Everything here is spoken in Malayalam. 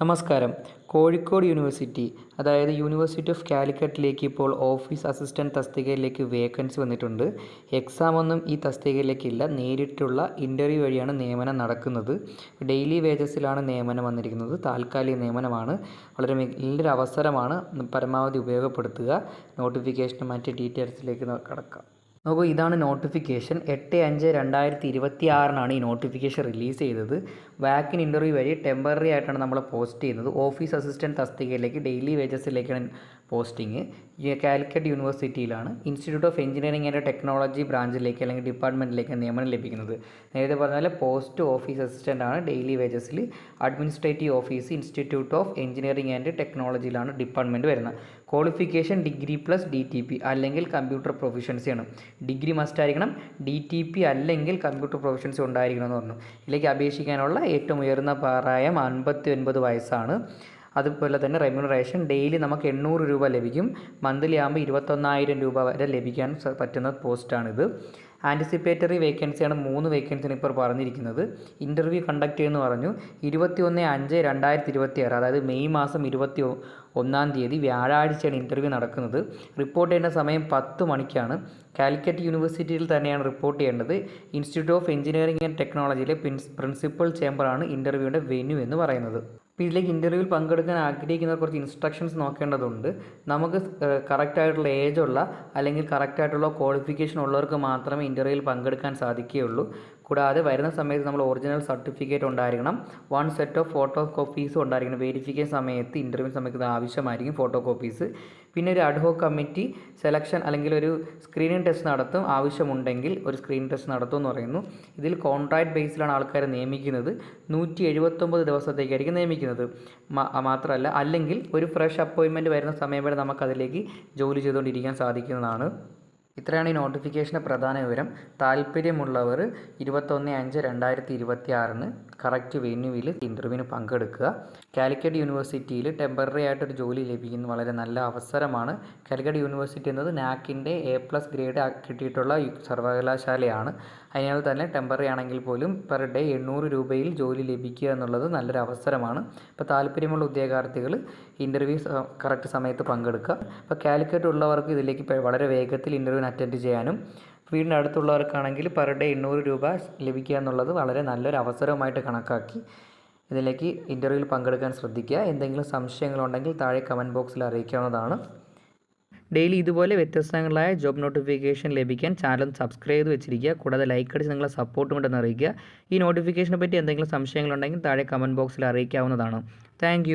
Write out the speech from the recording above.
നമസ്കാരം. കോഴിക്കോട് യൂണിവേഴ്സിറ്റി അതായത് യൂണിവേഴ്സിറ്റി ഓഫ് കാലിക്കറ്റിലേക്ക് ഇപ്പോൾ ഓഫീസ് അസിസ്റ്റൻറ്റ് തസ്തികയിലേക്ക് വേക്കൻസി വന്നിട്ടുണ്ട്. എക്സാമൊന്നും ഈ തസ്തികയിലേക്കില്ല. നേരിട്ടുള്ള ഇൻ്റർവ്യൂ വഴിയാണ് നിയമനം നടക്കുന്നത്. ഡെയിലി വേജസിലാണ് നിയമനം വന്നിരിക്കുന്നത്. താൽക്കാലിക നിയമനമാണ്. വളരെ നല്ലൊരു അവസരമാണ്. പരമാവധി ഉപയോഗപ്പെടുത്തുക. നോട്ടിഫിക്കേഷനും മറ്റ് ഡീറ്റെയിൽസിലേക്ക് കടക്കാം. നോക്കൂ, ഇതാണ് നോട്ടിഫിക്കേഷൻ. 8/5/2026 ഈ നോട്ടിഫിക്കേഷൻ റിലീസ് ചെയ്തത്. വാക്കിൻ ഇൻ്റർവ്യൂ വഴി ടെമ്പററി ആയിട്ടാണ് നമ്മൾ പോസ്റ്റ് ചെയ്യുന്നത്. ഓഫീസ് അസിസ്റ്റൻറ്റ് തസ്തികയിലേക്ക് ഡെയിലി വേജസിലേക്കാണ് പോസ്റ്റിംഗ്. കാലിക്കറ്റ് യൂണിവേഴ്സിറ്റിയിലാണ്. Institute of engineering and technology ബ്രാഞ്ചിലേക്ക് അല്ലെങ്കിൽ ഡിപ്പാർട്ട്മെൻറ്റിലേക്ക് നിയമനം ലഭിക്കുന്നത്. നേരത്തെ പറഞ്ഞാൽ പോസ്റ്റ് ഓഫീസ് അസിസ്റ്റൻ്റ് ആണ് ഡെയിലി വേജസിൽ. Administrative office institute of engineering and ടെക്നോളജിയിലാണ് ഡിപ്പാർട്ട്മെൻറ്റ് വരുന്നത്. ക്വാളിഫിക്കേഷൻ ഡിഗ്രി പ്ലസ് DTP അല്ലെങ്കിൽ കമ്പ്യൂട്ടർ പ്രൊഫഷൻസിയാണ്. ഡിഗ്രി മസ്റ്റ് ആയിരിക്കണം. DTP അല്ലെങ്കിൽ കമ്പ്യൂട്ടർ പ്രൊഫഷൻസി ഉണ്ടായിരിക്കണം എന്ന് പറഞ്ഞു. ഇതിലേക്ക് അപേക്ഷിക്കാനുള്ള ഏറ്റവും ഉയർന്ന പ്രായം 59 വയസ്സാണ്. അതുപോലെ തന്നെ റെമ്യൂണറേഷൻ ഡെയിലി നമുക്ക് 800 രൂപ ലഭിക്കും. മന്ത്ലി ആകുമ്പോൾ 21,000 രൂപ വരെ ലഭിക്കാൻ പറ്റുന്ന പോസ്റ്റാണിത്. ആൻറ്റിസിപ്പേറ്ററി വേക്കൻസിയാണ്. 3 വേക്കൻസിയാണ് ഇപ്പോൾ പറഞ്ഞിരിക്കുന്നത്. ഇൻ്റർവ്യൂ കണ്ടക്ട് ചെയ്യുമെന്ന് പറഞ്ഞു. 21/5/2026 അതായത് മെയ് മാസം 21-ാം തീയതി വ്യാഴാഴ്ചയാണ് ഇൻ്റർവ്യൂ നടക്കുന്നത്. റിപ്പോർട്ട് ചെയ്യേണ്ട സമയം 10 മണിക്കാണ്. കാലിക്കറ്റ് യൂണിവേഴ്സിറ്റിയിൽ തന്നെയാണ് റിപ്പോർട്ട് ചെയ്യേണ്ടത്. ഇൻസ്റ്റിറ്റ്യൂട്ട് ഓഫ് എഞ്ചിനീയറിംഗ് ആൻഡ് ടെക്നോളജിയിലെ പ്രിൻസിപ്പൽ ചേംബറാണ് ഇൻ്റർവ്യൂവിൻ്റെ വെന്യൂ എന്ന് പറയുന്നത്. അപ്പോൾ ഇതിലേക്ക് ഇൻ്റർവ്യൂവിൽ പങ്കെടുക്കാൻ ആഗ്രഹിക്കുന്ന കുറച്ച് ഇൻസ്ട്രക്ഷൻസ് നോക്കേണ്ടതുണ്ട്. നമുക്ക് കറക്റ്റായിട്ടുള്ള ഏജുള്ള അല്ലെങ്കിൽ കറക്റ്റായിട്ടുള്ള ക്വാളിഫിക്കേഷൻ ഉള്ളവർക്ക് മാത്രമേ ഇൻ്റർവ്യൂവിൽ പങ്കെടുക്കാൻ സാധിക്കുകയുള്ളൂ. കൂടാതെ വരുന്ന സമയത്ത് നമ്മൾ ഒറിജിനൽ സർട്ടിഫിക്കറ്റ് ഉണ്ടായിരിക്കണം. 1 സെറ്റ് ഓഫ് ഫോട്ടോ കോപ്പീസും ഉണ്ടായിരിക്കണം. വെരിഫിക്കേഷൻ സമയത്ത് ഇൻ്റർവ്യൂ സമയത്ത് ആവശ്യമായിരിക്കും ഫോട്ടോ കോപ്പീസ്. പിന്നെ ഒരു അഡ്ഹോക് കമ്മിറ്റി സെലക്ഷൻ അല്ലെങ്കിൽ ഒരു സ്ക്രീനിങ് ടെസ്റ്റ് നടത്തും. ആവശ്യമുണ്ടെങ്കിൽ ഒരു സ്ക്രീനിങ് ടെസ്റ്റ് നടത്തും എന്ന് പറയുന്നു. ഇതിൽ കോൺട്രാക്ട് ബേസിലാണ് ആൾക്കാരെ നിയമിക്കുന്നത്. 179 ദിവസത്തേക്കായിരിക്കും നിയമിക്കുന്നത്. മാത്രമല്ല അല്ലെങ്കിൽ ഒരു ഫ്രഷ് അപ്പോയിൻമെൻറ്റ് വരുന്ന സമയം വരെ നമുക്കതിലേക്ക് ജോലി ചെയ്തുകൊണ്ടിരിക്കാൻ സാധിക്കുന്നതാണ്. ഇത്രയാണ് ഈ നോട്ടിഫിക്കേഷൻ്റെ പ്രധാന വിവരം. താല്പര്യമുള്ളവർ 21/5/2026 കറക്റ്റ് വെന്യൂവിൽ ഇൻ്റർവ്യൂവിന് പങ്കെടുക്കുക. കാലിക്കറ്റ് യൂണിവേഴ്സിറ്റിയിൽ ടെമ്പററി ആയിട്ടൊരു ജോലി ലഭിക്കുന്നത് വളരെ നല്ല അവസരമാണ്. കാലിക്കറ്റ് യൂണിവേഴ്സിറ്റി എന്നത് നാക്കിൻ്റെ A+ ഗ്രേഡ് കിട്ടിയിട്ടുള്ള സർവകലാശാലയാണ്. അതിനാൽ തന്നെ ടെമ്പററി ആണെങ്കിൽ പോലും പെർ ഡേ 800 രൂപയിൽ ജോലി ലഭിക്കുക എന്നുള്ളത് നല്ലൊരു അവസരമാണ്. അപ്പോൾ താല്പര്യമുള്ള ഉദ്യോഗാർത്ഥികൾ ഇൻ്റർവ്യൂ കറക്റ്റ് സമയത്ത് പങ്കെടുക്കുക. അപ്പോൾ കാലിക്കറ്റ് ഉള്ളവർക്ക് ഇതിലേക്ക് വളരെ വേഗത്തിൽ ഇൻ്റർവ്യൂവിന് അറ്റൻഡ് ചെയ്യാനും വീടിൻ്റെ അടുത്തുള്ളവർക്കാണെങ്കിൽ പെർ ഡേ 800 രൂപ ലഭിക്കുക എന്നുള്ളത് വളരെ നല്ലൊരു അവസരമായിട്ട് കണക്കാക്കി ഇതിലേക്ക് ഇൻ്റർവ്യൂവിൽ പങ്കെടുക്കാൻ ശ്രദ്ധിക്കുക. എന്തെങ്കിലും സംശയങ്ങളുണ്ടെങ്കിൽ താഴെ കമൻറ്റ് ബോക്സിൽ അറിയിക്കാവുന്നതാണ്. ഡെയിലി ഇതുപോലെ വ്യത്യസ്തങ്ങളായ ജോബ് നോട്ടിഫിക്കേഷൻ ലഭിക്കാൻ ചാനൽ സബ്സ്ക്രൈബ് ചെയ്ത് വെച്ചിരിക്കുക. കൂടാതെ ലൈക്ക് അടിച്ച് നിങ്ങളെ സപ്പോർട്ടും കൊണ്ടെന്ന് അറിയിക്കുക. ഈ നോട്ടിഫിക്കേഷനെ പറ്റി എന്തെങ്കിലും സംശയങ്ങളുണ്ടെങ്കിൽ താഴെ കമൻറ്റ് ബോക്സിൽ അറിയിക്കാവുന്നതാണ്. താങ്ക്